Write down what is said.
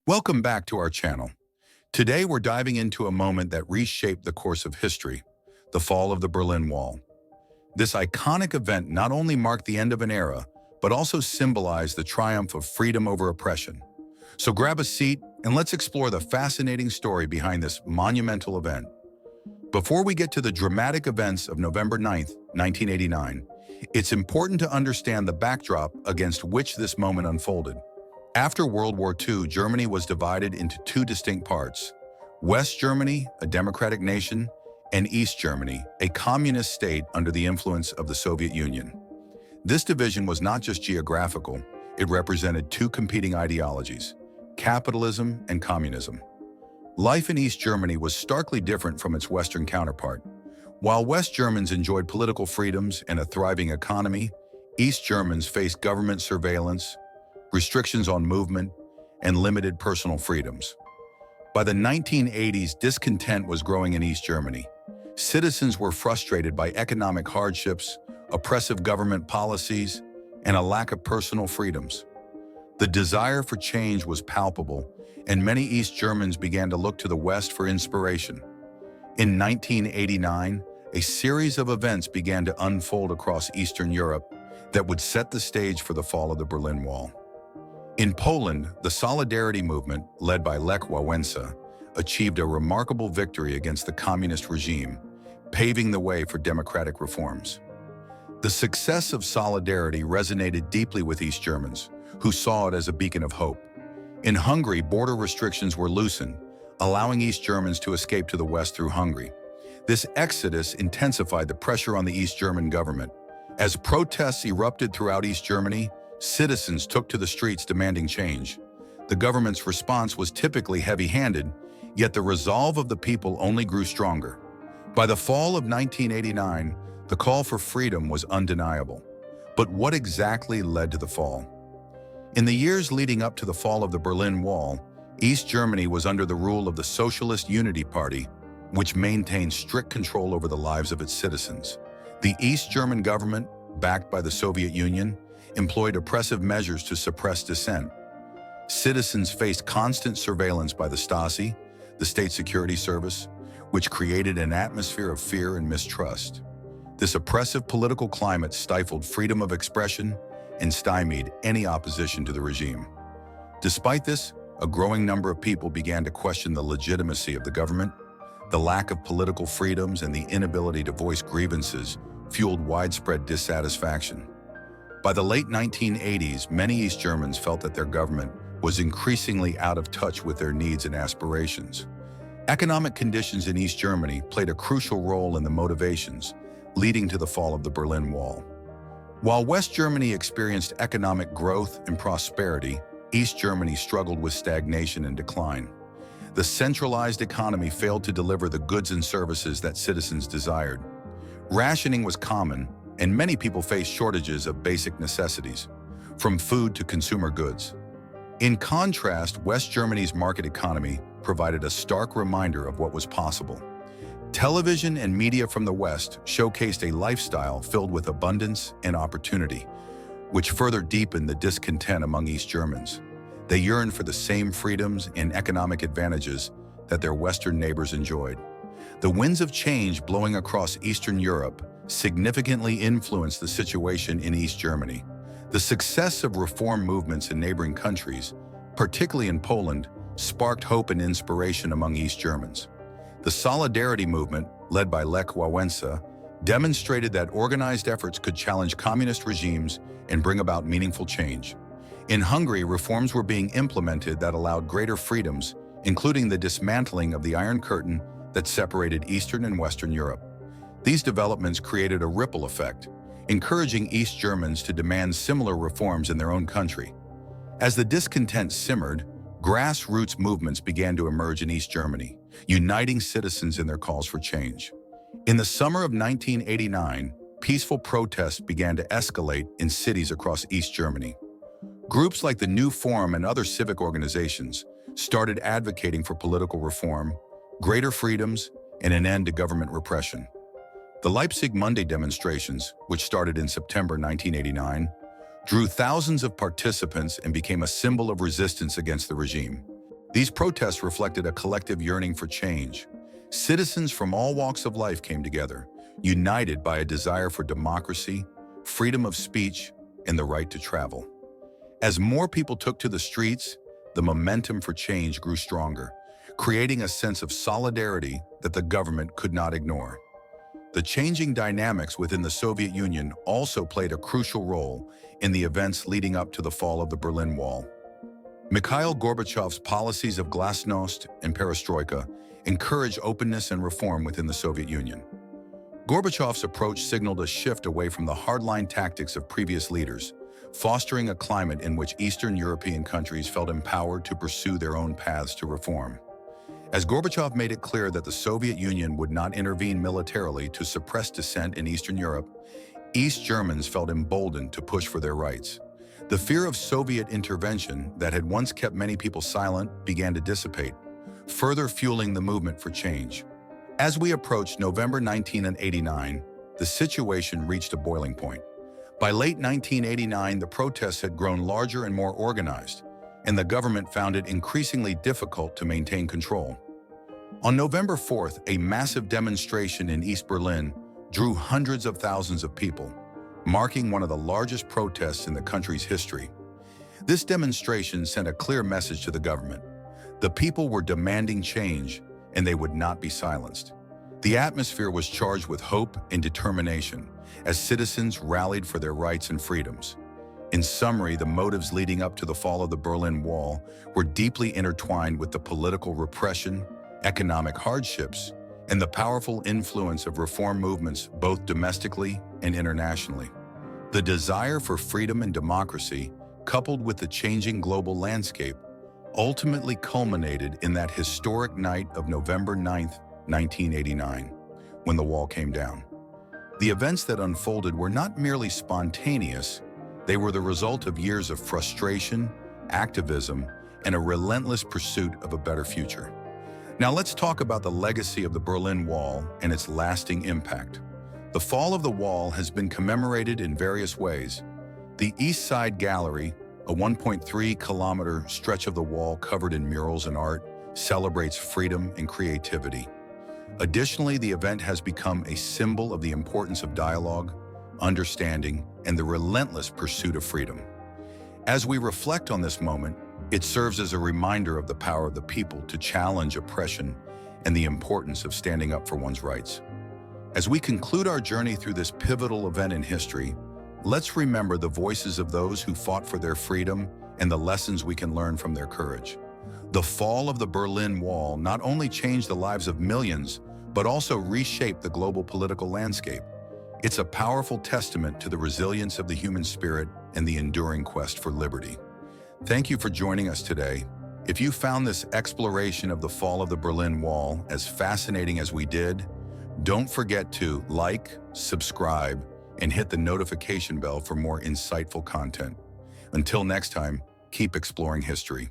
Welcome back to our channel. Today we're diving into a moment that reshaped the course of history, the fall of the Berlin Wall. This iconic event not only marked the end of an era, but also symbolized the triumph of freedom over oppression. So grab a seat and let's explore the fascinating story behind this monumental event. Before we get to the dramatic events of November 9th, 1989, it's important to understand the backdrop against which this moment unfolded. After World War II, Germany was divided into two distinct parts: West Germany, a democratic nation, and East Germany, a communist state under the influence of the Soviet Union. This division was not just geographical, it represented two competing ideologies: capitalism and communism. Life in East Germany was starkly different from its Western counterpart. While West Germans enjoyed political freedoms and a thriving economy, East Germans faced government surveillance, restrictions on movement, and limited personal freedoms. By the 1980s, discontent was growing in East Germany. Citizens were frustrated by economic hardships, oppressive government policies, and a lack of personal freedoms. The desire for change was palpable, and many East Germans began to look to the West for inspiration. In 1989, a series of events began to unfold across Eastern Europe that would set the stage for the fall of the Berlin Wall. In Poland, the Solidarity movement, led by Lech Wałęsa, achieved a remarkable victory against the communist regime, paving the way for democratic reforms. The success of Solidarity resonated deeply with East Germans, who saw it as a beacon of hope. In Hungary, border restrictions were loosened, allowing East Germans to escape to the West through Hungary. This exodus intensified the pressure on the East German government. As protests erupted throughout East Germany, citizens took to the streets demanding change. The government's response was typically heavy-handed, yet the resolve of the people only grew stronger. By the fall of 1989, the call for freedom was undeniable. But what exactly led to the fall? In the years leading up to the fall of the Berlin Wall, East Germany was under the rule of the Socialist Unity Party, which maintained strict control over the lives of its citizens. The East German government, backed by the Soviet Union, employed oppressive measures to suppress dissent. Citizens faced constant surveillance by the Stasi, the State Security Service, which created an atmosphere of fear and mistrust. This oppressive political climate stifled freedom of expression and stymied any opposition to the regime. Despite this, a growing number of people began to question the legitimacy of the government. The lack of political freedoms and the inability to voice grievances fueled widespread dissatisfaction. By the late 1980s, many East Germans felt that their government was increasingly out of touch with their needs and aspirations. Economic conditions in East Germany played a crucial role in the motivations leading to the fall of the Berlin Wall. While West Germany experienced economic growth and prosperity, East Germany struggled with stagnation and decline. The centralized economy failed to deliver the goods and services that citizens desired. Rationing was common, and many people faced shortages of basic necessities, from food to consumer goods. In contrast, West Germany's market economy provided a stark reminder of what was possible. Television and media from the West showcased a lifestyle filled with abundance and opportunity, which further deepened the discontent among East Germans. They yearned for the same freedoms and economic advantages that their Western neighbors enjoyed. The winds of change blowing across Eastern Europe significantly influenced the situation in East Germany. The success of reform movements in neighboring countries, particularly in Poland, sparked hope and inspiration among East Germans. The Solidarity movement, led by Lech Wałęsa, demonstrated that organized efforts could challenge communist regimes and bring about meaningful change. In Hungary, reforms were being implemented that allowed greater freedoms, including the dismantling of the Iron Curtain that separated Eastern and Western Europe. These developments created a ripple effect, encouraging East Germans to demand similar reforms in their own country. As the discontent simmered, grassroots movements began to emerge in East Germany, uniting citizens in their calls for change. In the summer of 1989, peaceful protests began to escalate in cities across East Germany. Groups like the New Forum and other civic organizations started advocating for political reform, greater freedoms, and an end to government repression. The Leipzig Monday demonstrations, which started in September 1989, drew thousands of participants and became a symbol of resistance against the regime. These protests reflected a collective yearning for change. Citizens from all walks of life came together, united by a desire for democracy, freedom of speech, and the right to travel. As more people took to the streets, the momentum for change grew stronger, creating a sense of solidarity that the government could not ignore. The changing dynamics within the Soviet Union also played a crucial role in the events leading up to the fall of the Berlin Wall. Mikhail Gorbachev's policies of glasnost and perestroika encouraged openness and reform within the Soviet Union. Gorbachev's approach signaled a shift away from the hardline tactics of previous leaders, fostering a climate in which Eastern European countries felt empowered to pursue their own paths to reform. As Gorbachev made it clear that the Soviet Union would not intervene militarily to suppress dissent in Eastern Europe, East Germans felt emboldened to push for their rights. The fear of Soviet intervention that had once kept many people silent began to dissipate, further fueling the movement for change. As we approached November 1989, the situation reached a boiling point. By late 1989, the protests had grown larger and more organized, and the government found it increasingly difficult to maintain control. On November 4th, a massive demonstration in East Berlin drew hundreds of thousands of people, marking one of the largest protests in the country's history. This demonstration sent a clear message to the government. The people were demanding change, and they would not be silenced. The atmosphere was charged with hope and determination as citizens rallied for their rights and freedoms. In summary, the motives leading up to the fall of the Berlin Wall were deeply intertwined with the political repression, economic hardships, and the powerful influence of reform movements both domestically and internationally. The desire for freedom and democracy, coupled with the changing global landscape, ultimately culminated in that historic night of November 9, 1989, when the wall came down. The events that unfolded were not merely spontaneous. They were the result of years of frustration, activism, and a relentless pursuit of a better future. Now let's talk about the legacy of the Berlin Wall and its lasting impact. The fall of the wall has been commemorated in various ways. The East Side Gallery, a 1.3-kilometer stretch of the wall covered in murals and art, celebrates freedom and creativity. Additionally, the event has become a symbol of the importance of dialogue, understanding, and the relentless pursuit of freedom. As we reflect on this moment, it serves as a reminder of the power of the people to challenge oppression and the importance of standing up for one's rights. As we conclude our journey through this pivotal event in history, let's remember the voices of those who fought for their freedom and the lessons we can learn from their courage. The fall of the Berlin Wall not only changed the lives of millions, but also reshaped the global political landscape. It's a powerful testament to the resilience of the human spirit and the enduring quest for liberty. Thank you for joining us today. If you found this exploration of the fall of the Berlin Wall as fascinating as we did, don't forget to like, subscribe, and hit the notification bell for more insightful content. Until next time, keep exploring history.